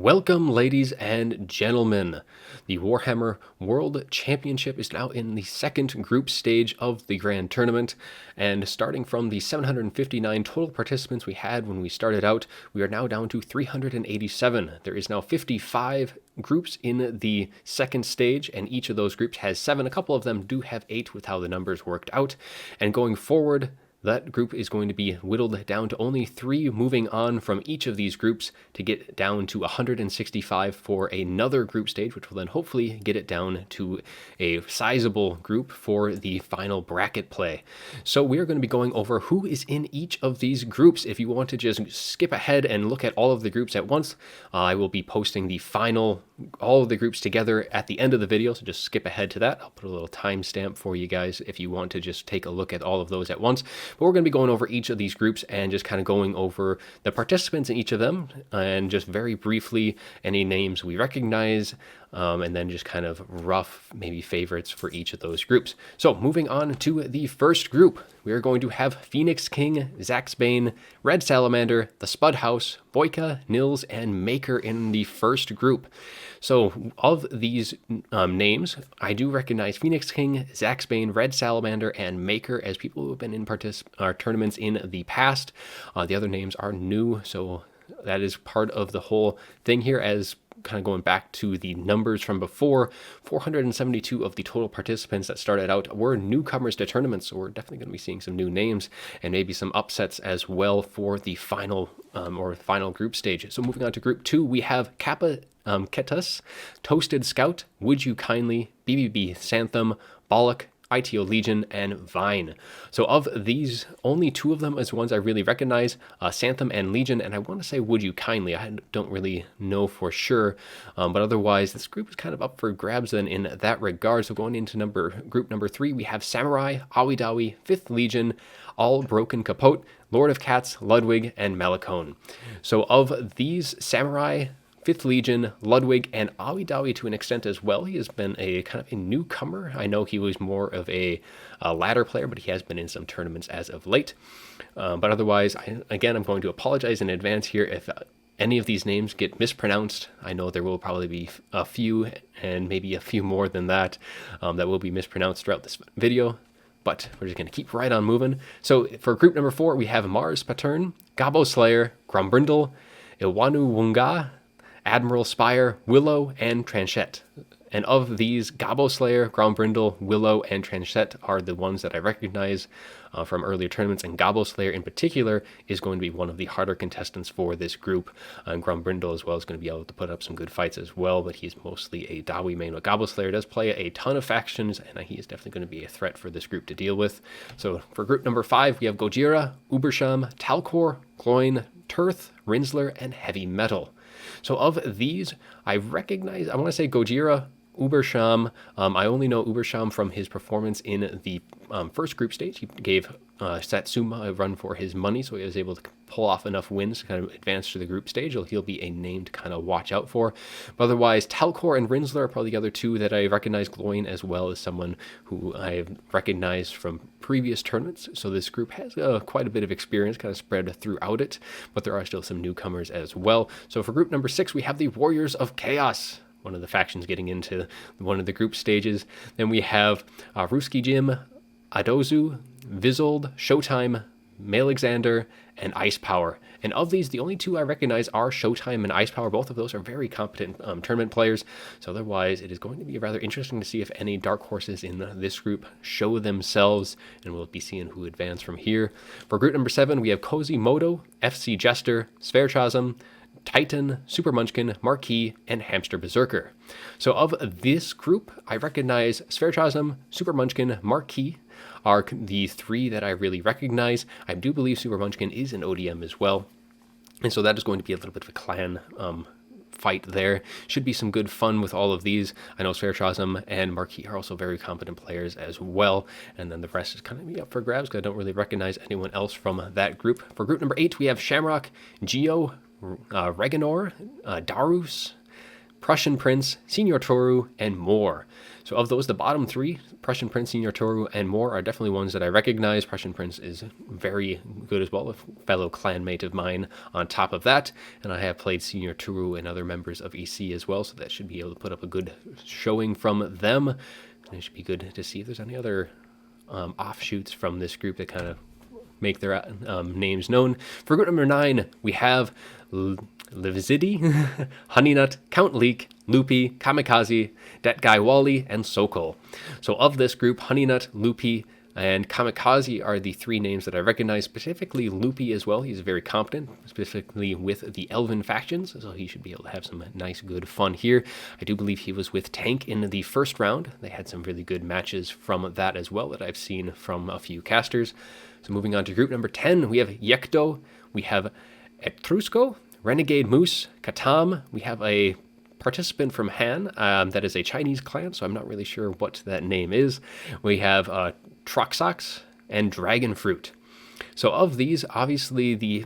Welcome, ladies and gentlemen. The Warhammer World Championship is now in the second group stage of the Grand Tournament, and starting from the 759 total participants we had when we started out, we are now down to 387. There is now 55 groups in the second stage, and each of those groups has 7. A couple of them do have 8 with how the numbers worked out, and going forward, that group is going to be whittled down to only 3, moving on from each of these groups to get down to 165 for another group stage, which will then hopefully get it down to a sizable group for the final bracket play. So we are going to be going over who is in each of these groups. If you want to just skip ahead and look at all of the groups at once, I will be posting all of the groups together at the end of the video, so just skip ahead to that. I'll put a little timestamp for you guys if you want to just take a look at all of those at once. But we're going to be going over each of these groups and just kind of going over the participants in each of them and just very briefly any names we recognize, and then just kind of rough maybe favorites for each of those groups. So moving on to the first group, we are going to have Phoenix King, Zaxbane, Red Salamander, the Spud House, Boyka, Nils, and Maker in the first group. So of these names, I do recognize Phoenix King, Zaxbane, Red Salamander, and Maker as people who have been in tournaments in the past. The other names are new, so that is part of the whole thing here, as kind of going back to the numbers from before. 472 of the total participants that started out were newcomers to tournaments, so we're definitely going to be seeing some new names and maybe some upsets as well for the final group stage. So moving on to group 2, we have Kappa Ketus, Toasted Scout, Would You Kindly, BBB Santham, Bollock, ITO Legion, and Vine. So of these, only 2 of them as ones I really recognize, Santham and Legion, and I want to say Would You Kindly. I don't really know for sure, but otherwise this group is kind of up for grabs then in that regard. So going into group number 3, we have Samurai, Awidawi, 5th Legion, All Broken Capote, Lord of Cats, Ludwig, and Malakone. So of these, Samurai, 5th Legion, Ludwig, and Awidawi to an extent as well. He has been a kind of a newcomer. I know he was more of a ladder player, but he has been in some tournaments as of late. But otherwise, I'm going to apologize in advance here if any of these names get mispronounced. I know there will probably be a few, and maybe a few more than that, that will be mispronounced throughout this video. But we're just going to keep right on moving. So for group number 4, we have Mars Patern, Gabo Slayer, Grombrindle, Iwanu Wunga, Admiral Spire, Willow, and Tranchette. And of these, Gabo Slayer, Grombrindle, Willow, and Tranchette are the ones that I recognize from earlier tournaments, and Gabo Slayer in particular is going to be one of the harder contestants for this group. And Grombrindle as well is going to be able to put up some good fights as well, but he's mostly a Dawi main. But Gabo Slayer does play a ton of factions, and he is definitely going to be a threat for this group to deal with. So for group number 5, we have Gojira, Ubersham, Talcor, Gloin, Turth, Rinsler, and Heavy Metal. So of these, I want to say Gojira, Ubersham. I only know Ubersham from his performance in the first group stage. He gave Satsuma a run for his money, so he was able to pull off enough wins to kind of advance to the group stage. He'll be a name to kind of watch out for. But otherwise, Talcor and Rinsler are probably the other 2 that I recognize. Gloin as well as someone who I have recognized from previous tournaments. So this group has quite a bit of experience kind of spread throughout it, but there are still some newcomers as well. So for group number 6, we have the Warriors of Chaos, one of the factions getting into one of the group stages. Then we have Ruski Jim, Adozu, Vizold, Showtime, Malexander, and Ice Power. And of these, the only 2 I recognize are Showtime and Ice Power. Both of those are very competent tournament players. So otherwise, it is going to be rather interesting to see if any dark horses in this group show themselves, and we'll be seeing who advance from here. For group number 7, we have Cozy Moto, FC Jester, Sverchasm, Titan, Super Munchkin, Marquis, and Hamster Berserker. So of this group, I recognize Sverchasm, Super Munchkin, Marquis are the 3 that I really recognize. I do believe Super Munchkin is an ODM as well, and so that is going to be a little bit of a clan fight there. Should be some good fun with all of these. I know Sverchasm and Marquis are also very competent players as well, and then the rest is kind of be up for grabs because I don't really recognize anyone else from that group. For group number 8, we have Shamrock, Geo, Reganor, Darus, Prussian Prince, Senior Toru, and more. So of those, the bottom three, Prussian Prince, Senior Toru, and more, are definitely ones that I recognize. Prussian Prince is very good as well, a fellow clanmate of mine on top of that. And I have played Senior Toru and other members of EC as well, so that should be able to put up a good showing from them. And it should be good to see if there's any other offshoots from this group that kind of make their names known. For group number 9, we have Livzidi, Honeynut, Count Leek, Loopy, Kamikaze, Dat Guy Wally, and Sokol. So of this group, Honeynut, Loopy, and Kamikaze are the three names that I recognize, specifically Loopy as well. He's very competent, specifically with the Elven factions, so he should be able to have some nice, good fun here. I do believe he was with Tank in the first round. They had some really good matches from that as well that I've seen from a few casters. So moving on to group number 10, we have Yekto, we have Etrusco, Renegade Moose, Katam, we have a participant from Han, that is a Chinese clan, so I'm not really sure what that name is. We have Troxox and Dragon Fruit. So of these, obviously the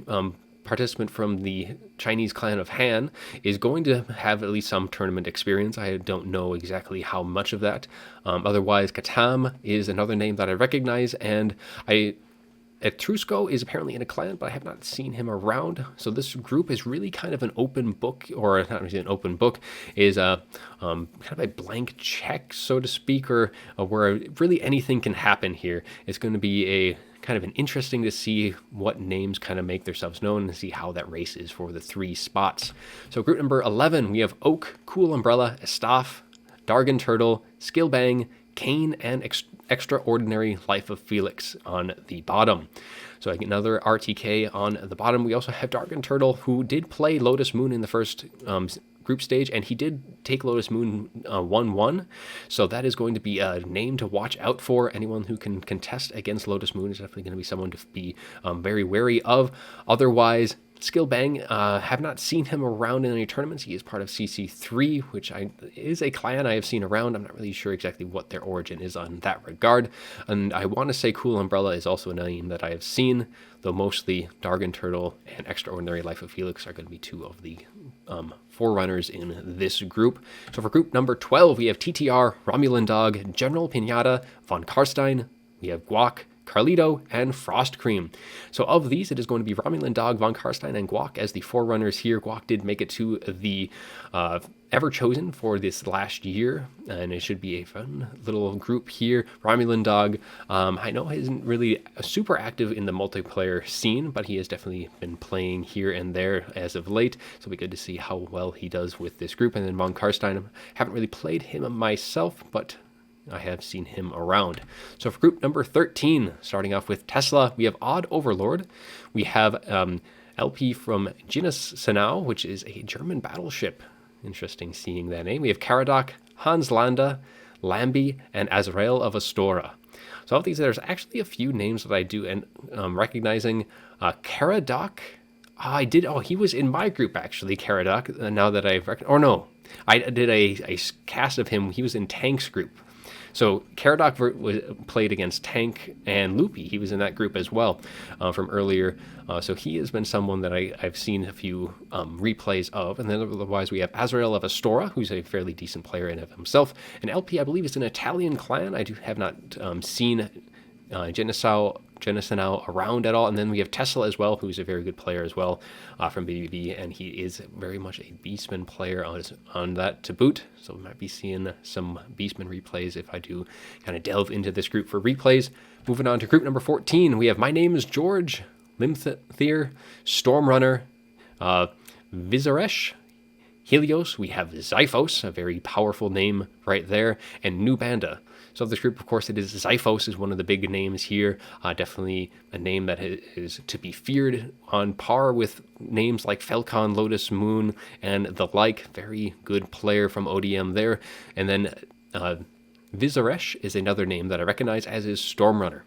participant from the Chinese clan of Han is going to have at least some tournament experience. I don't know exactly how much of that. Otherwise, Katam is another name that I recognize, and Etrusco is apparently in a clan, but I have not seen him around. So this group is really kind of an open book, or not really an open book, is kind of a blank check, so to speak, or where really anything can happen here. It's going to be a kind of an interesting to see what names kind of make themselves known and see how that race is for the 3 spots. So group number 11, we have Oak, Cool Umbrella, Estaf, Dargan Turtle, Skillbang, Kane, and Extraordinary Life of Felix on the bottom. So another RTK on the bottom. We also have Dargan Turtle, who did play Lotus Moon in the first group stage, and he did take Lotus Moon 1-1. So that is going to be a name to watch out for. Anyone who can contest against Lotus Moon is definitely going to be someone to be very wary of. Otherwise, Skillbang, have not seen him around in any tournaments. He is part of CC3, which is a clan I have seen around. I'm not really sure exactly what their origin is on that regard. And I want to say Cool Umbrella is also a name that I have seen, though mostly Dargan Turtle and Extraordinary Life of Felix are going to be 2 of the forerunners in this group. So for group number 12, we have TTR, Romulan Dog, General Pinata, Von Karstein, we have Guac, Carlito, and Frost Cream. So of these, it is going to be Romulan Dog, Von Karstein, and Guac as the forerunners here. Guac did make it to the Ever Chosen for this last year, and it should be a fun little group here. Romulan Dog, I know he isn't really super active in the multiplayer scene, but he has definitely been playing here and there as of late, so it'll be good to see how well he does with this group. And then Von Karstein, I haven't really played him myself, but I have seen him around. So for group number 13, starting off with Tesla, we have Odd Overlord. We have LP from Genus Sanau, which is a German battleship. Interesting seeing that name. We have Caradoc, Hans Landa, Lambi, and Azrael of Astora. So of these, there's actually a few names that I do and recognizing. Caradoc, he was in my group actually, Caradoc, now that I've, I did a cast of him. He was in Tank's group. So Caradoc played against Tank and Loopy. He was in that group as well from earlier. So he has been someone that I've seen a few replays of. And then otherwise we have Azrael of Astora, who's a fairly decent player in of himself. And LP, I believe, is an Italian clan. I have not seen Genesau around at all. And then we have Tesla as well, who's a very good player as well from BBB, and he is very much a Beastman player on that to boot. So we might be seeing some Beastman replays if I do kind of delve into this group for replays. Moving on to group number 14, we have My Name is George, Limthir, Stormrunner, Vizaresh, Helios, we have Zyphos, a very powerful name right there, and New Banda. So this group, of course, it is Zyphos is one of the big names here. Definitely a name that is to be feared, on par with names like Falcon, Lotus Moon, and the like. Very good player from ODM there. And then Vizaresh is another name that I recognize, as is Stormrunner.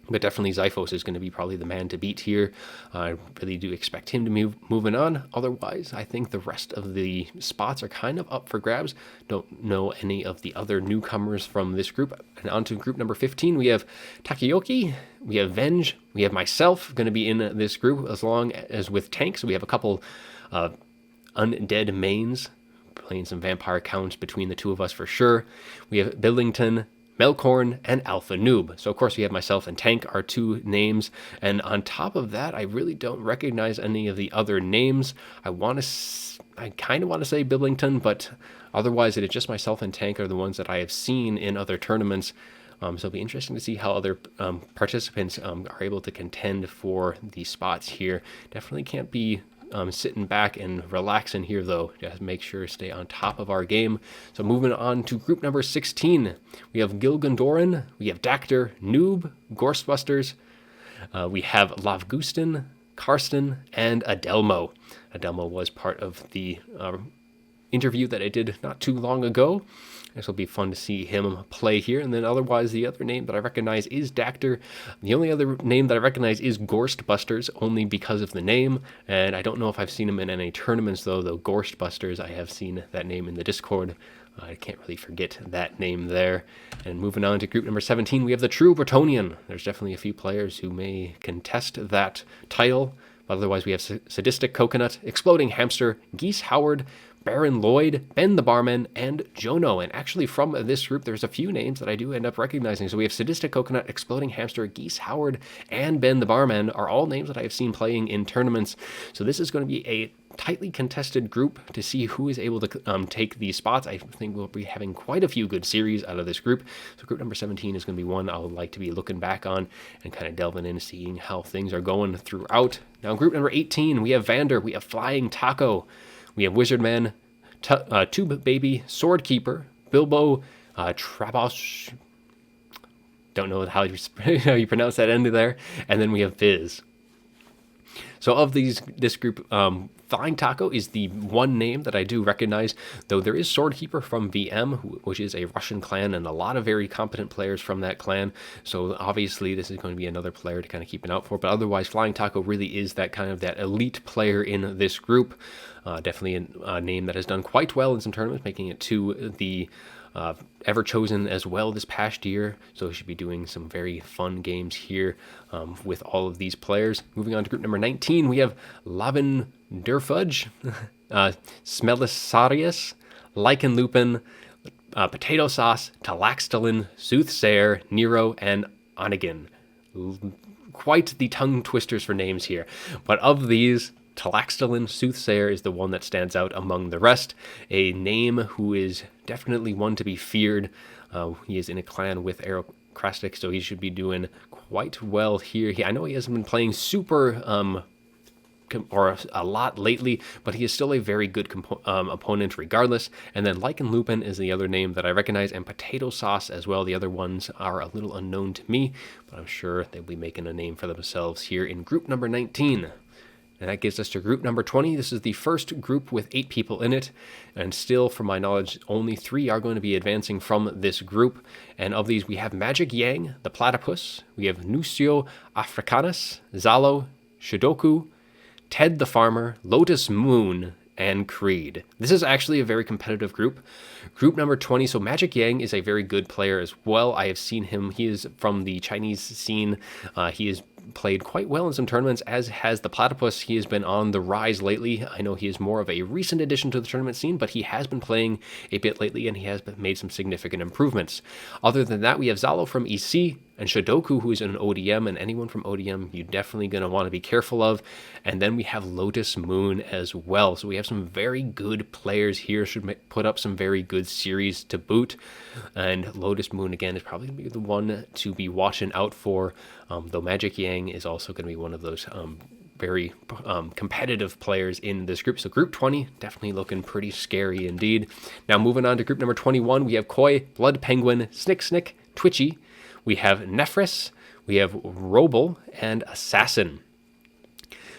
But definitely Zyphos is going to be probably the man to beat here. I really do expect him to moving on. Otherwise, I think the rest of the spots are kind of up for grabs. Don't know any of the other newcomers from this group. And on to group number 15, we have Takeyoki, we have Venge, we have myself going to be in this group, as long as with Tank. So we have a couple undead mains playing some vampire counts between the two of us for sure. We have Billington, Melkorn, and Alpha Noob. So, of course, we have myself and Tank, our two names. And on top of that, I really don't recognize any of the other names. I kind of want to say Billington, but otherwise, it is just myself and Tank are the ones that I have seen in other tournaments. So it'll be interesting to see how other participants are able to contend for the spots here. Definitely can't be sitting back and relaxing here, though. Just make sure to stay on top of our game. So moving on to group number 16, we have Gilgandoran, we have Dactyr, Noob, Ghostbusters, we have Lavgustin, Karsten, and Adelmo. Adelmo was part of the interview that I did not too long ago. This will be fun to see him play here. And then otherwise, the other name that I recognize is Dactyr. The only other name that I recognize is Ghostbusters, only because of the name. And I don't know if I've seen him in any tournaments, though Ghostbusters, I have seen that name in the Discord. I can't really forget that name there. And moving on to group number 17, we have the True Bretonian. There's definitely a few players who may contest that title. But otherwise, we have Sadistic Coconut, Exploding Hamster, Geese Howard, Baron Lloyd, Ben the Barman, and Jono. And actually from this group, there's a few names that I do end up recognizing. So we have Sadistic Coconut, Exploding Hamster, Geese Howard, and Ben the Barman are all names that I have seen playing in tournaments. So this is going to be a tightly contested group to see who is able to take these spots. I think we'll be having quite a few good series out of this group. So group number 17 is going to be one I would like to be looking back on and kind of delving in, seeing how things are going throughout. Now group number 18, we have Vander, we have Flying Taco, we have Wizardman, Tube Baby, Sword Keeper, Bilbo, Trabos, don't know how you pronounce that end there, and then we have Fizz. So of this group, Flying Taco is the one name that I do recognize, though there is Swordkeeper from VM, which is a Russian clan, and a lot of very competent players from that clan. So obviously this is going to be another player to kind of keep an out for, but otherwise Flying Taco really is that kind of that elite player in this group. Definitely a name that has done quite well in some tournaments, making it to the Ever Chosen as well this past year, so we should be doing some very fun games here with all of these players. Moving on to group number 19, we have Lavin Durfudge, Smelisarius, Lycan Lupin, Potato Sauce, Talaxtalin, Soothsayer, Nero, and Onegin. Quite the tongue twisters for names here, but of these, Talaxtalin Soothsayer is the one that stands out among the rest. A name who is definitely one to be feared. He is in a clan with Aerocrastic, so he should be doing quite well here. I know he hasn't been playing super or a lot lately, but he is still a very good opponent regardless. And then Lycan Lupin is the other name that I recognize, and Potato Sauce as well. The other ones are a little unknown to me, but I'm sure they'll be making a name for themselves here in group number 19. And that gives us to group number 20. This is the first group with 8 people in it. And still, from my knowledge, only 3 are going to be advancing from this group. And of these, we have Magic Yang, the Platypus. We have Nucio Africanus, Zalo, Shidoku, Ted the Farmer, Lotus Moon, and Creed. This is actually a very competitive group. Group number 20, so Magic Yang is a very good player as well. I have seen him. He is from the Chinese scene. He is played quite well in some tournaments, as has the Platypus. He has been on the rise lately. I know he is more of a recent addition to the tournament scene, but he has been playing a bit lately, and he has made some significant improvements. Other than that, we have Zalo from EC, and Shidoku, who is an ODM, and anyone from ODM you're definitely going to want to be careful of. And then we have Lotus Moon as well. So we have some very good players here, should put up some very good series to boot. And Lotus Moon, again, is probably going to be the one to be watching out for, though Magic Yang is also going to be one of those very competitive players in this group. So group 20, definitely looking pretty scary indeed. Now moving on to group number 21, we have Koi, Blood Penguin, Snick, Twitchy. We have Nephris, we have Roble, and Assassin.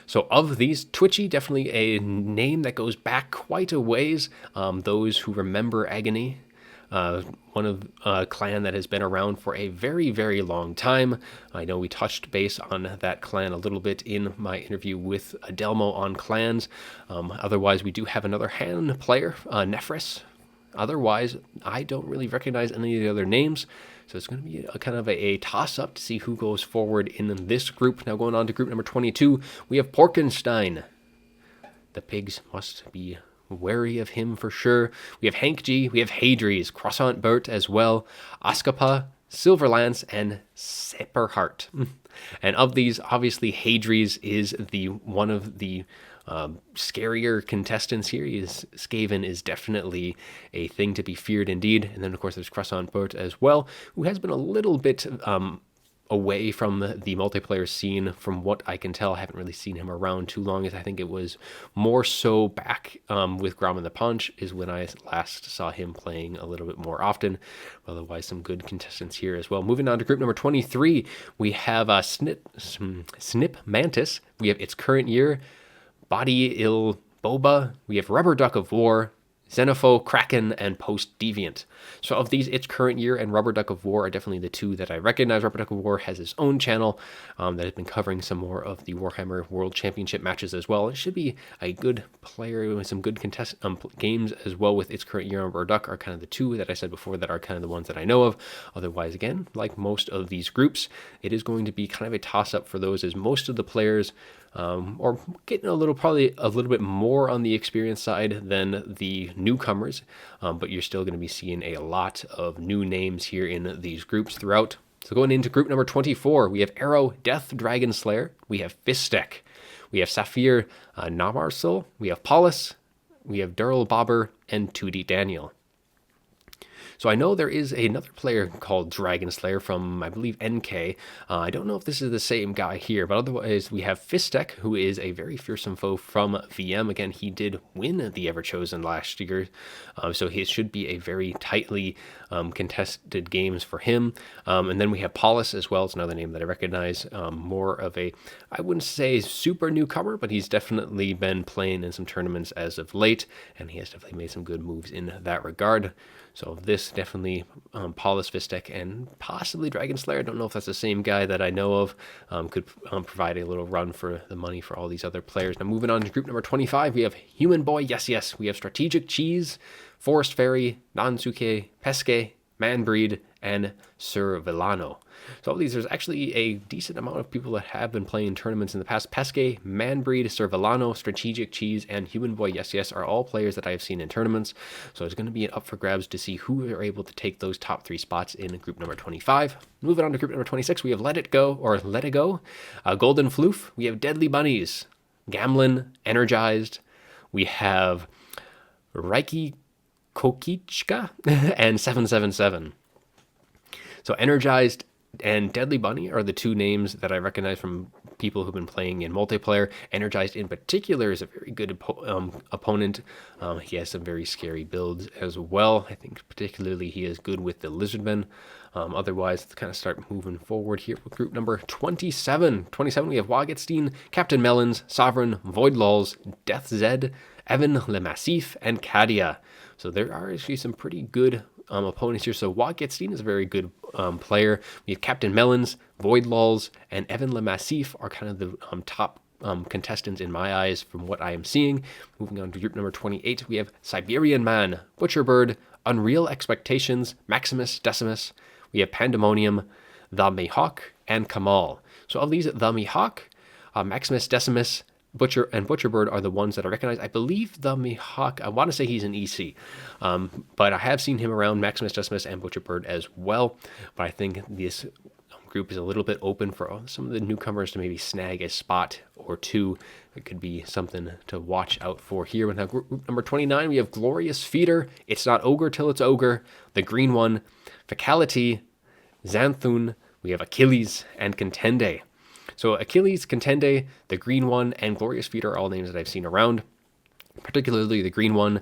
So of these, Twitchy, definitely a name that goes back quite a ways. Those who remember Agony, one of a clan that has been around for a very, very long time. I know we touched base on that clan a little bit in my interview with Adelmo on clans. Otherwise, we do have another hand player, Nephris. Otherwise, I don't really recognize any of the other names. So it's going to be a kind of a toss-up to see who goes forward in this group. Now going on to group number 22, we have Porkenstein. The pigs must be wary of him for sure. We have Hank G, we have Hadries, Croissant Bert as well, Askapa, Silverlance, and Sepperhart. And of these, obviously, Hadries is the one of the scarier contestants here. Skaven is definitely a thing to be feared indeed. And then, of course, there's Croissant Bert as well, who has been a little bit away from the multiplayer scene. From what I can tell, I haven't really seen him around too long. I think it was more so back with Grom and the Punch is when I last saw him playing a little bit more often. Otherwise, some good contestants here as well. Moving on to group number 23, we have Snip Mantis. We have its current year, Body Il Boba. We have Rubber Duck of War, Xenopho, Kraken, and Post Deviant. So of these, its current year and Rubber Duck of War are definitely the two that I recognize. Rubber Duck of War has its own channel that has been covering some more of the Warhammer World Championship matches as well. It should be a good player with some good games as well. With its current year and Rubber Duck are kind of the two that I said before that are kind of the ones that I know of. Otherwise, again, like most of these groups, it is going to be kind of a toss-up for those, as most of the players or getting probably a little bit more on the experience side than the newcomers, but you're still going to be seeing a lot of new names here in these groups throughout. So going into group number 24, we have Arrow, Death, Dragon Slayer, we have Fistek, we have Saphir, Namarsil, we have Paulus, we have Durl Bobber, and 2D Daniel. So I know there is another player called Dragon Slayer from, I believe, NK. I don't know if this is the same guy here, but otherwise we have Fistek, who is a very fearsome foe from VM. Again, he did win the Everchosen last year, so he should be a very tightly contested games for him. And then we have Paulus as well. It's another name that I recognize. More of a, I wouldn't say super newcomer, but he's definitely been playing in some tournaments as of late, and he has definitely made some good moves in that regard. So this definitely Paulus, Fistek, and possibly Dragon Slayer. I don't know if that's the same guy that I know of. Could provide a little run for the money for all these other players. Now moving on to group number 25, we have Human Boy, yes. We have Strategic Cheese, Forest Fairy, Nansuke, Pesque, Manbreed, and Sir Villano. So all these, there's actually a decent amount of people that have been playing tournaments in the past. Pesque, Manbreed, Sir Villano, Strategic Cheese, and Human Boy yes are all players that I have seen in tournaments. So it's going to be an up for grabs to see who are able to take those top three spots in group number 25. Moving on to group number 26, we have Let It Go, Golden Floof. We have Deadly Bunnies, Gamlin, Energized. We have Reiki Kokichka and 777. So Energized and Deadly Bunny are the two names that I recognize from people who've been playing in multiplayer. Energized in particular is a very good opponent. He has some very scary builds as well. I think particularly he is good with the Lizardmen. Otherwise, let's kind of start moving forward here with group number 27. 27, we have Wagetstein, Captain Melons, Sovereign, Void Lulls, Death Zed, Evan Le Massif, and Kadia. So there are actually some pretty good opponents here. So Wagetstein is a very good player. We have Captain Melons, Void Lulls, and Evan Le Massif are kind of the top contestants in my eyes from what I am seeing. Moving on to group number 28, we have Siberian Man, Butcherbird, Unreal Expectations, Maximus Decimus. We have Pandemonium, The Mihawk, and Kamal. So of these, The Mihawk, Maximus Decimus, Butcherbird are the ones that I recognize. I believe the Mihawk, I want to say he's an EC, but I have seen him around, Maximus Decimus and Butcherbird as well. But I think this group is a little bit open for some of the newcomers to maybe snag a spot or two. It could be something to watch out for here. Now, group number 29, we have Glorious Feeder, It's Not Ogre Till It's Ogre, The Green One, Facality, Xanthun, we have Achilles, and Contende. So Achilles, Contende, the Green One, and Glorious Feeder are all names that I've seen around. Particularly the Green One,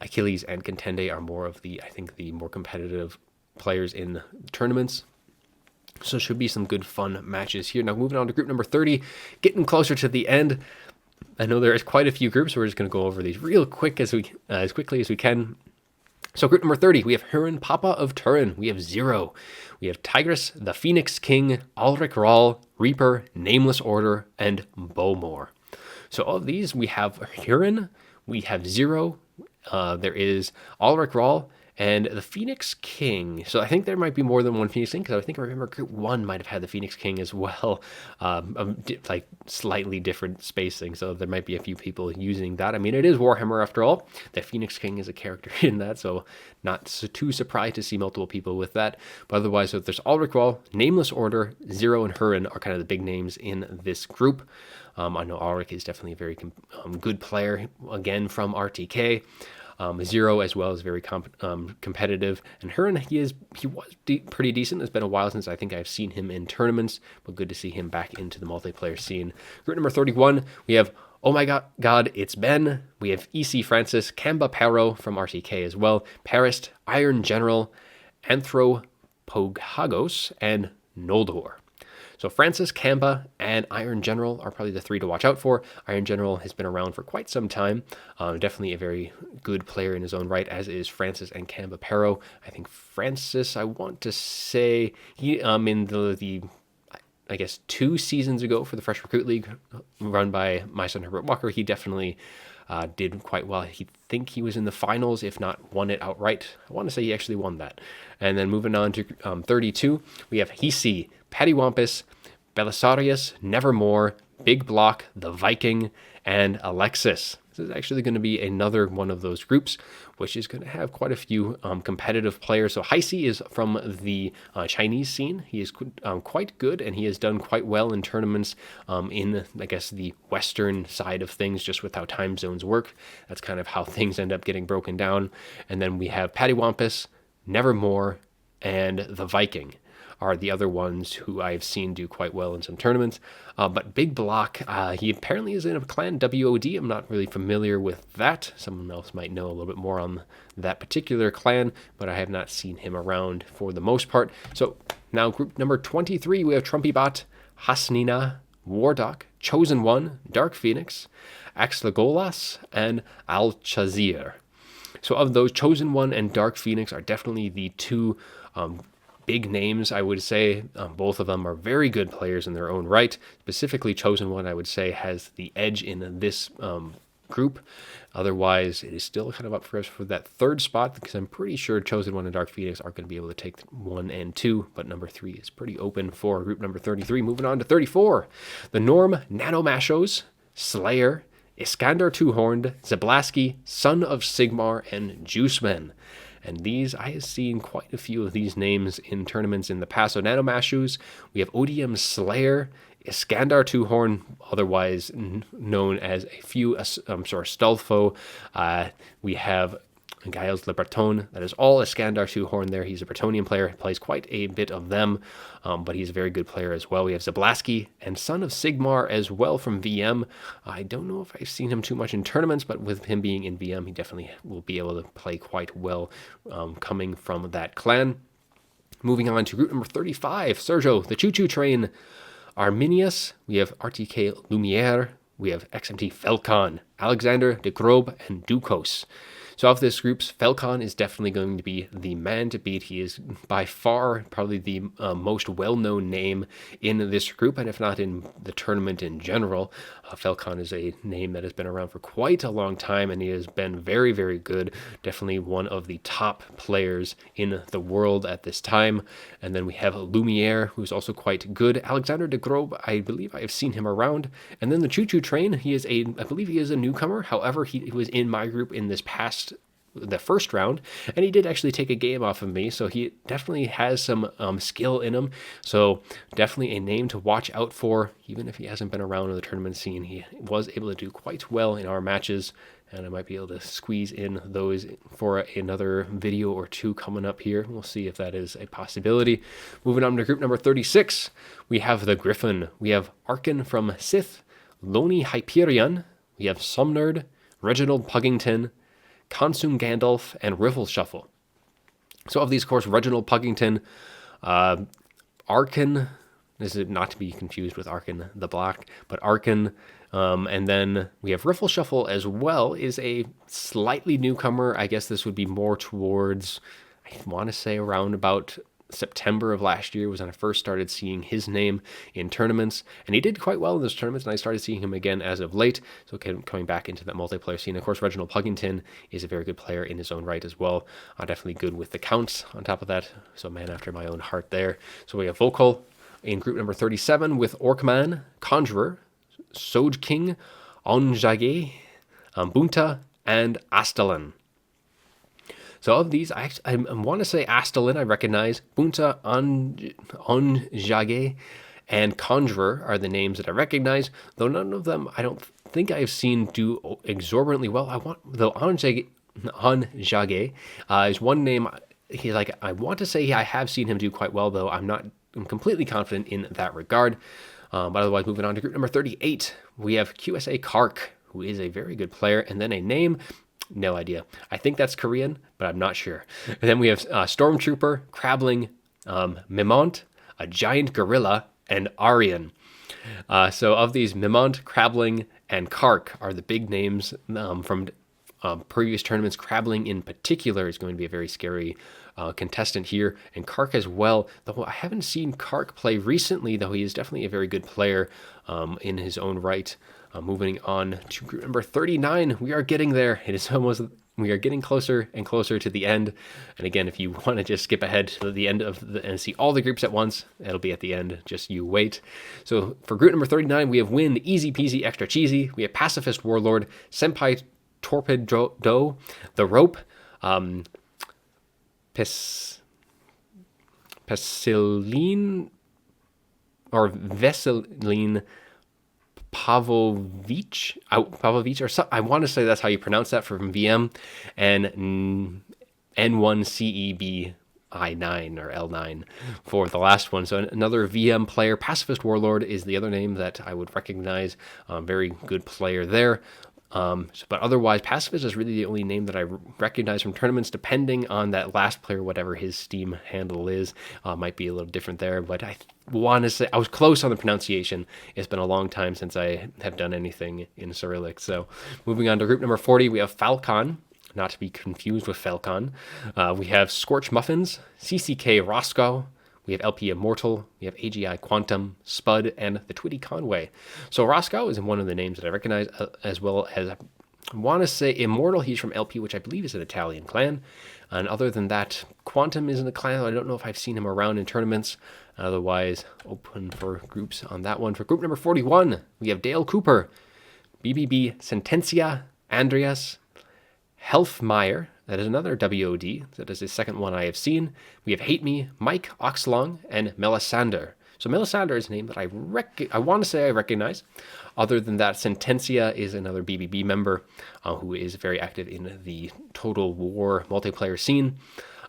Achilles, and Contende are more of the, I think, the more competitive players in tournaments. So should be some good fun matches here. Now moving on to group number 30, getting closer to the end. I know there is quite a few groups, so we're just going to go over these real quick as quickly as we can. So group number 30, we have Huron, Papa of Turin. We have Zero. We have Tigris, the Phoenix King, Ulrich Rahl, Reaper, Nameless Order, and Bowmore. So of these, we have Huron, we have Zero, there is Ulrich Rahl, and the Phoenix King. So I think there might be more than one Phoenix King, because I think I remember Group 1 might have had the Phoenix King as well, like slightly different spacing, so there might be a few people using that. I mean, it is Warhammer after all. The Phoenix King is a character in that, so not too surprised to see multiple people with that. But otherwise, so there's Ulrich Wall, Nameless Order, Zero, and Hurin are kind of the big names in this group. I know Ulrich is definitely a very good player, again, from RTK. Zero as well is very competitive, and Hurin, he was pretty decent. It's been a while since I think I've seen him in tournaments, but good to see him back into the multiplayer scene. Group number 31, we have Oh My God, It's Ben. We have EC Francis, Kamba Paro from RTK as well, Parist, Iron General, Anthropogagos, and Noldor. So Francis, Kamba, and Iron General are probably the three to watch out for. Iron General has been around for quite some time. Definitely a very good player in his own right, as is Francis and Kamba Pero. I think Francis, I want to say, he in the I guess 2 seasons ago for the Fresh Recruit League run by my son Herbert Walker, he definitely did quite well. He think he was in the finals, if not won it outright. I want to say he actually won that. And then moving on to 32, we have Hisi, Pattywampus, Belisarius, Nevermore, Big Block, The Viking, and Alexis. This is actually going to be another one of those groups, which is going to have quite a few competitive players. So Heisi is from the Chinese scene. He is quite good, and he has done quite well in tournaments in, I guess, the Western side of things, just with how time zones work. That's kind of how things end up getting broken down. And then we have Pattywampus, Nevermore, and The Viking are the other ones who I've seen do quite well in some tournaments. But Big Block, he apparently is in a clan WOD. I'm not really familiar with that. Someone else might know a little bit more on that particular clan, but I have not seen him around for the most part. So now group number 23, we have Trumpybot, Hasnina, Wardock, Chosen One, Dark Phoenix, Axlagolas, and Al-Chazir. So of those, Chosen One and Dark Phoenix are definitely the two big names, I would say. Both of them are very good players in their own right. Specifically, Chosen One, I would say, has the edge in this group. Otherwise, it is still kind of up for us for that third spot, because I'm pretty sure Chosen One and Dark Phoenix are going to be able to take 1 and 2, but number 3 is pretty open for group number 33. Moving on to 34. The Norm, Nanomashos, Slayer, Iskandar Two-Horned, Zablaski, Son of Sigmar, and Juiceman. And these, I have seen quite a few of these names in tournaments in the past. So Nanomashus, we have ODM Slayer, Iskandar Two-Horn, otherwise known as a few Stolfo. We have Giles Le Breton. That is all Iskandar Two-Horn there. He's a Bretonian player. He plays quite a bit of them, but he's a very good player as well. We have Zablaski and Son of Sigmar as well from VM. I don't know if I've seen him too much in tournaments, but with him being in VM, he definitely will be able to play quite well coming from that clan. Moving on to group number 35, Sergio, the Choo Choo Train, Arminius. We have RTK Lumiere. We have XMT Felcon, Alexander de Grobe, and Dukos. So of this group, Felcon is definitely going to be the man to beat. He is by far probably the most well-known name in this group, and if not in the tournament in general. Felcon is a name that has been around for quite a long time, and he has been very, very good. Definitely one of the top players in the world at this time. And then we have Lumiere, who's also quite good. Alexander de Grobe, I believe I have seen him around. And then the Choo Choo Train, I believe he is a newcomer. However, he was in my group in the first round, and he did actually take a game off of me, so he definitely has some skill in him. So definitely a name to watch out for. Even if he hasn't been around in the tournament scene, he was able to do quite well in our matches, and I might be able to squeeze in those for another video or two coming up here. We'll see if that is a possibility. Moving on to group number 36, we have the Griffin. We have Arkin from Sith, Loni Hyperion, we have Sumnerd, Reginald Puggington, Consum Gandalf, and Riffle Shuffle. So of these, of course, Reginald Puggington, Arkin, this is not to be confused with Arkin the Black, but Arkin, and then we have Riffle Shuffle as well, is a slightly newcomer. I guess this would be more towards, I want to say around about September of last year was when I first started seeing his name in tournaments, and he did quite well in those tournaments, and I started seeing him again as of late, so coming back into that multiplayer scene. Of course, Reginald Puggington is a very good player in his own right as well, definitely good with the counts on top of that, so man after my own heart there. So we have Vokal in group number 37 with Orkman, Conjurer, Soj King, Onjage, Bunta, and Astalan. So of these, I want to say Astalan I recognize, Bunta, Onjage, and Conjurer are the names that I recognize, though none of them I don't think I've seen do exorbitantly well. Onjage is one name. I want to say I have seen him do quite well, though I'm completely confident in that regard. But otherwise, moving on to group number 38, we have QSA Kark, who is a very good player, and then a name, no idea. I think that's Korean, but I'm not sure. And then we have Stormtrooper, Crabling, Mimont, a Giant Gorilla, and Aryan. So of these, Mimont, Crabling, and Kark are the big names from previous tournaments. Crabling in particular is going to be a very scary contestant here, and Kark as well, though I haven't seen Kark play recently, though he is definitely a very good player in his own right. Moving on to group number 39, we are getting there. We are getting closer and closer to the end. And again, if you want to just skip ahead to the end and see all the groups at once, it'll be at the end. Just you wait. So for group number 39, we have Wind, Easy Peasy, Extra Cheesy. We have Pacifist Warlord, Senpai Torpedo, The Rope, Pesiline or Veseline Pavlovich, or so, I want to say that's how you pronounce that, from VM, and N1CEBI9 or L9 for the last one. So another VM player. Pacifist Warlord is the other name that I would recognize. Very good player there. But otherwise, Pacifist is really the only name that I recognize from tournaments, depending on that last player, whatever his Steam handle is. Might be a little different there, but I want to say I was close on the pronunciation. It's been a long time since I have done anything in Cyrillic. So moving on to group number 40, we have Falcon, not to be confused with Falcon. We have Scorch Muffins, CCK Roscoe. We have LP Immortal, we have AGI Quantum, Spud, and the Twitty Conway. So Roscoe is one of the names that I recognize, as well as, I want to say Immortal. He's from LP, which I believe is an Italian clan. And other than that, Quantum is in the clan. I don't know if I've seen him around in tournaments. Otherwise, open for groups on that one. For group number 41, we have Dale Cooper, BBB Sentencia, Andreas, Helfmeyer. That is another WOD. That is the second one I have seen. We have Hate Me, Mike Oxlong, and Melisander. So Melisander is a name that I want to say I recognize. Other than that, Sentencia is another BBB member who is very active in the Total War multiplayer scene.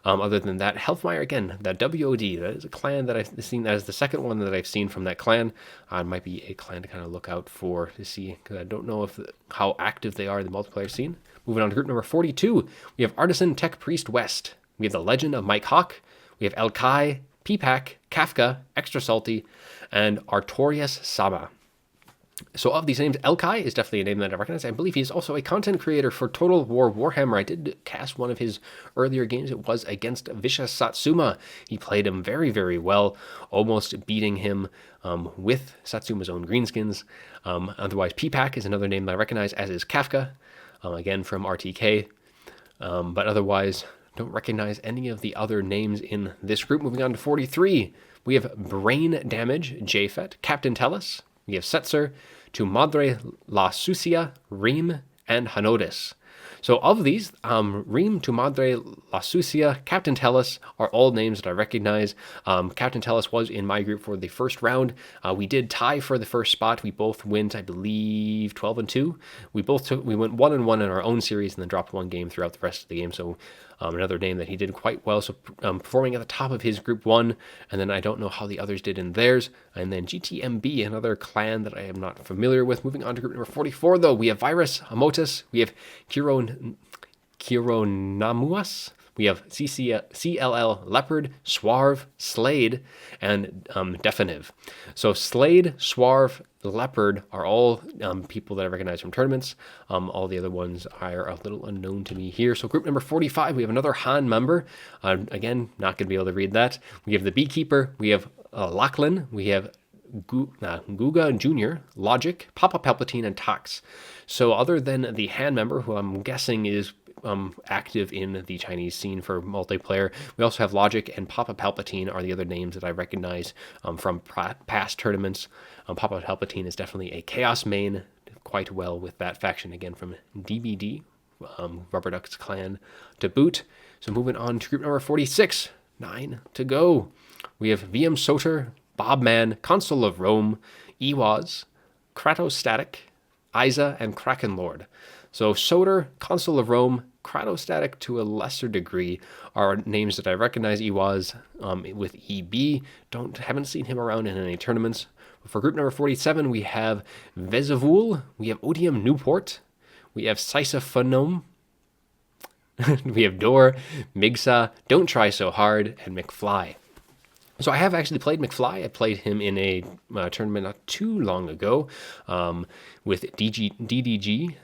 Other than that, Helfmeyer, again, that WOD, that is a clan that I've seen. That is the second one that I've seen from that clan. It might be a clan to kind of look out for to see, because I don't know how active they are in the multiplayer scene. Moving on to group number 42, we have Artisan Tech Priest West. We have the Legend of Mike Hawk. We have El Kai, P-Pack, Kafka, Extra Salty, and Artorias Sama. So of these names, El Kai is definitely a name that I recognize. I believe he's also a content creator for Total War Warhammer. I did cast one of his earlier games. It was against Vicious Satsuma. He played him very, very well, almost beating him with Satsuma's own greenskins. Otherwise, P-Pack is another name that I recognize, as is Kafka, again from RTK. But otherwise, don't recognize any of the other names in this group. Moving on to 43, we have Brain Damage, JFET, Captain Tellus. We have Setzer, To Madre La Sucia, Reem, and Hanodis. So of these, Reem, To Madre La Sucia, Captain Tellus are all names that I recognize. Captain Tellus was in my group for the first round. We did tie for the first spot. We both went, I believe, 12-2. We went 1-1 in our own series and then dropped one game throughout the rest of the game. So another name that he did quite well, so performing at the top of his group 1, and then I don't know how the others did in theirs. And then GTMB, another clan that I am not familiar with. Moving on to group number 44, though, we have Virus, Amotus, we have Kironamuas, We have CLL Leopard, Swarve, Slade, and Definitive. So Slade, Swarve, Leopard are all people that I recognize from tournaments. All the other ones are a little unknown to me here. So group number 45, we have another Han member. Again, not going to be able to read that. We have the Beekeeper. We have Lachlan. We have Guga Jr., Logic, Papa Palpatine, and Tox. So other than the Han member, who I'm guessing is active in the Chinese scene for multiplayer, we also have Logic and Papa Palpatine are the other names that I recognize from past tournaments. Papa Palpatine is definitely a Chaos main, quite well with that faction, again from DBD, Rubber Ducks Clan to boot. So moving on to group number 46, 9 to go. We have VM Soter, Bobman, Consul of Rome, Ewaz, Kratos Static, Isa, and Kraken Lord. So Soter, Consul of Rome, Kratos Static to a lesser degree are names that I recognize. Ewaz with EB, haven't seen him around in any tournaments. For group number 47, we have Vezavul, we have Odium Newport, we have Sisyphonom, we have Dor, Migsa, Don't Try So Hard, and McFly. So I have actually played McFly. I played him in a tournament not too long ago with DDG.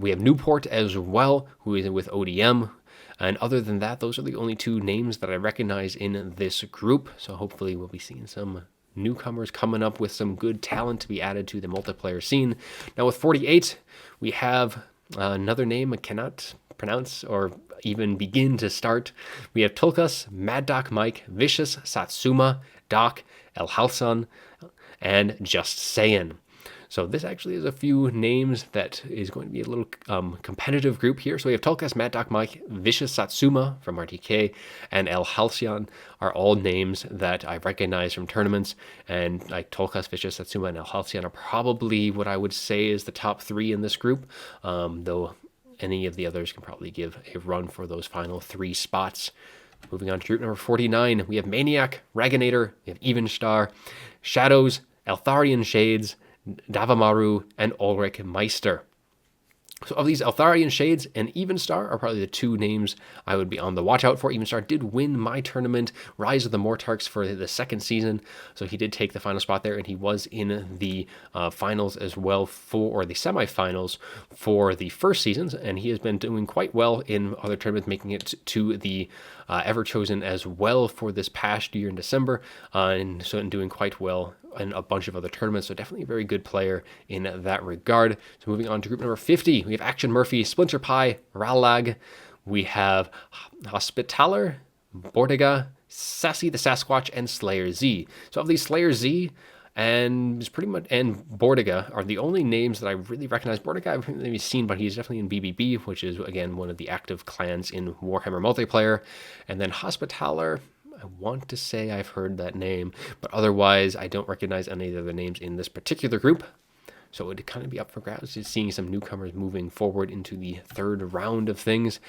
We have Newport as well, who is with ODM. And other than that, those are the only two names that I recognize in this group. So hopefully we'll be seeing some newcomers coming up with some good talent to be added to the multiplayer scene. Now with 48, we have another name I cannot pronounce or even begin to start. We have Tulkas, Mad Doc Mike, Vicious, Satsuma, Doc, El Halcyon, and Just Saiyan. So this actually is a few names that is going to be a little competitive group here. So we have Tulkas, Mad Doc Mike, Vicious Satsuma from RTK, and El Halcyon are all names that I recognize from tournaments. And like Tulkas, Vicious Satsuma, and El Halcyon are probably what I would say is the top three in this group, though any of the others can probably give a run for those final three spots. Moving on to group number 49, we have Maniac, Raganator, we have Evenstar, Shadows, Eltharian Shades, Davamaru, and Ulrich Meister. So of these, Eltharian Shades and Evenstar are probably the two names I would be on the watch out for. Evenstar did win my tournament, Rise of the Mortarks, for the second season, so he did take the final spot there, and he was in the finals as well or the semifinals for the first seasons, and he has been doing quite well in other tournaments, making it to the Ever Chosen as well for this past year in December, and so doing quite well in a bunch of other tournaments, so definitely a very good player in that regard. So moving on to group number 50, we have Action Murphy, Splinter Pie, Ralag, we have Hospitaler, Bortega, Sassy the Sasquatch, and Slayer Z. So of these, Slayer Z and Bortega are the only names that I really recognize. Bortega I've maybe seen, but he's definitely in BBB, which is again one of the active clans in Warhammer multiplayer. And then Hospitaler, I want to say I've heard that name, but otherwise I don't recognize any of the other names in this particular group. So it would kind of be up for grabs, just seeing some newcomers moving forward into the third round of things.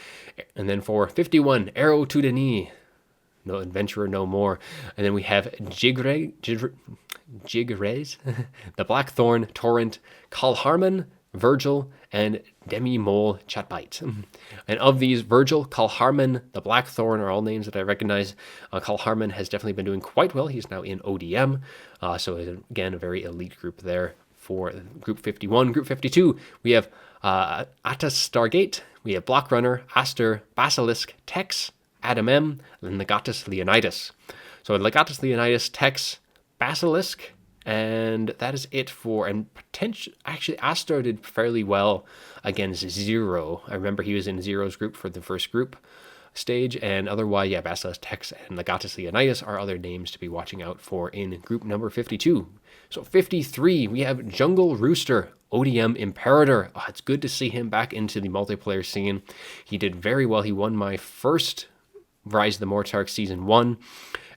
And then for 51, Arrow to the Knee, No Adventurer No More. And then we have Jigrez, the Blackthorn, Torrent, Kalharman, Virgil, and Demi-Mole Chatbite. And of these, Virgil, Kalharman, the Blackthorn are all names that I recognize. Kalharman has definitely been doing quite well. He's now in ODM. So again, a very elite group there for Group 51. Group 52, we have Atas Stargate, we have Blockrunner, Aster, Basilisk, Tex, Adam M, and Legatus Leonidas. So Legatus Leonidas, Tex, Basilisk, and that is it for, and actually Aster did fairly well against Zero. I remember he was in Zero's group for the first group stage, and otherwise, yeah, Basilisk, Tex, and Legatus Leonidas are other names to be watching out for in group number 52. So 53, we have Jungle Rooster, ODM Imperator. Oh, it's good to see him back into the multiplayer scene. He did very well. He won my first Rise of the Mortarks Season 1,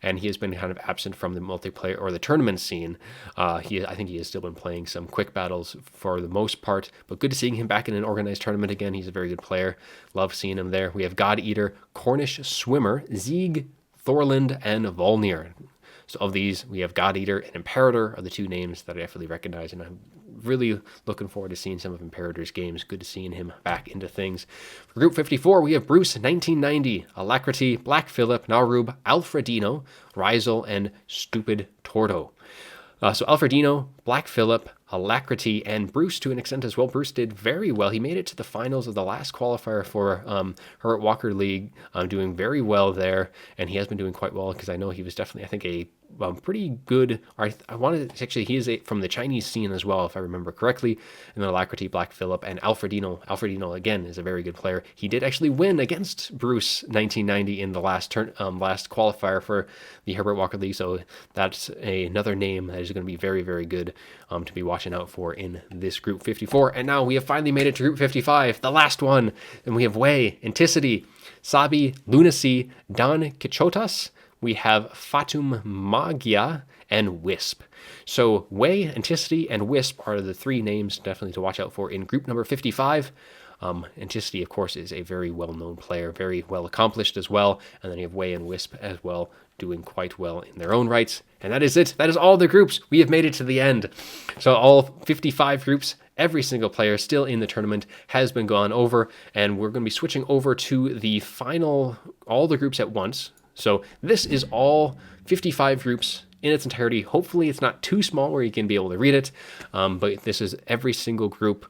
and he has been kind of absent from the multiplayer or the tournament scene. I think he has still been playing some quick battles for the most part, but good to seeing him back in an organized tournament again. He's a very good player. Love seeing him there. We have God Eater, Cornish Swimmer, Zeeg, Thorland, and Volnir. So of these, we have God Eater and Imperator are the two names that I definitely recognize and I'm really looking forward to seeing some of Imperator's games. Good to seeing him back into things. For Group 54, we have Bruce 1990, Alacrity, Black Phillip, Narub, Alfredino, Rizel, and Stupid Tordo. So Alfredino, Black Phillip, Alacrity, and Bruce to an extent as well. Bruce did very well. He made it to the finals of the last qualifier for Herbert Walker League, doing very well there, and he has been doing quite well because I know he was definitely, I think, a pretty good, or I wanted to, actually, he is from the Chinese scene as well, if I remember correctly, and then Alacrity, Black Phillip, and Alfredino. Alfredino, again, is a very good player. He did actually win against Bruce 1990 in the last qualifier for the Herbert Walker League, so that's another name that is going to be very, very good to be watching out for in this Group 54. And now we have finally made it to Group 55, the last one, and we have Wei, Anticity, Sabi, Lunacy, Don Kichotas, we have Fatum Magia, and Wisp. So Wei, Anticity, and Wisp are the three names definitely to watch out for in group number 55. Anticity, of course, is a very well-known player, very well accomplished as well. And then you have Wei and Wisp as well, doing quite well in their own rights. And that is it. That is all the groups. We have made it to the end. So all 55 groups, every single player still in the tournament has been gone over. And we're going to be switching over to the final, all the groups at once. So this is all 55 groups in its entirety. Hopefully it's not too small where you can be able to read it, but this is every single group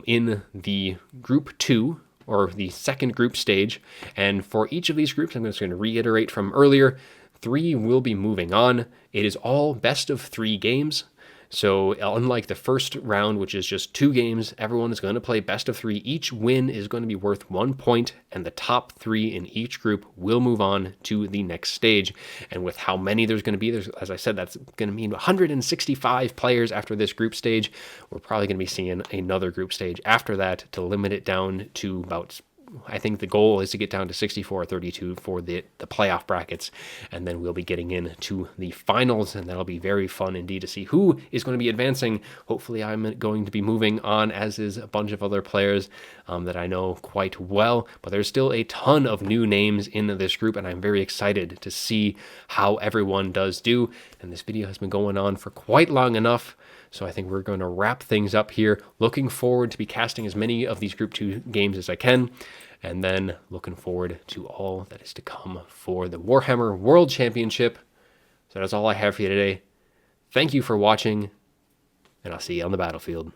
in the group 2, or the second group stage. And for each of these groups, I'm just going to reiterate from earlier, 3 will be moving on. It is all best of 3 games. So unlike the first round, which is just 2 games, everyone is going to play best of 3. Each win is going to be worth 1 point, and the top 3 in each group will move on to the next stage. And with how many there's going to be, as I said, that's going to mean 165 players after this group stage. We're probably going to be seeing another group stage after that to limit it down to about, I think the goal is to get down to 64 or 32 for the playoff brackets, and then we'll be getting into the finals, and that'll be very fun indeed to see who is going to be advancing. Hopefully I'm going to be moving on, as is a bunch of other players that I know quite well, but there's still a ton of new names in this group, and I'm very excited to see how everyone does do. And this video has been going on for quite long enough, so I think we're going to wrap things up here. Looking forward to be casting as many of these Group 2 games as I can, and then looking forward to all that is to come for the Warhammer World Championship. So that's all I have for you today. Thank you for watching, and I'll see you on the battlefield.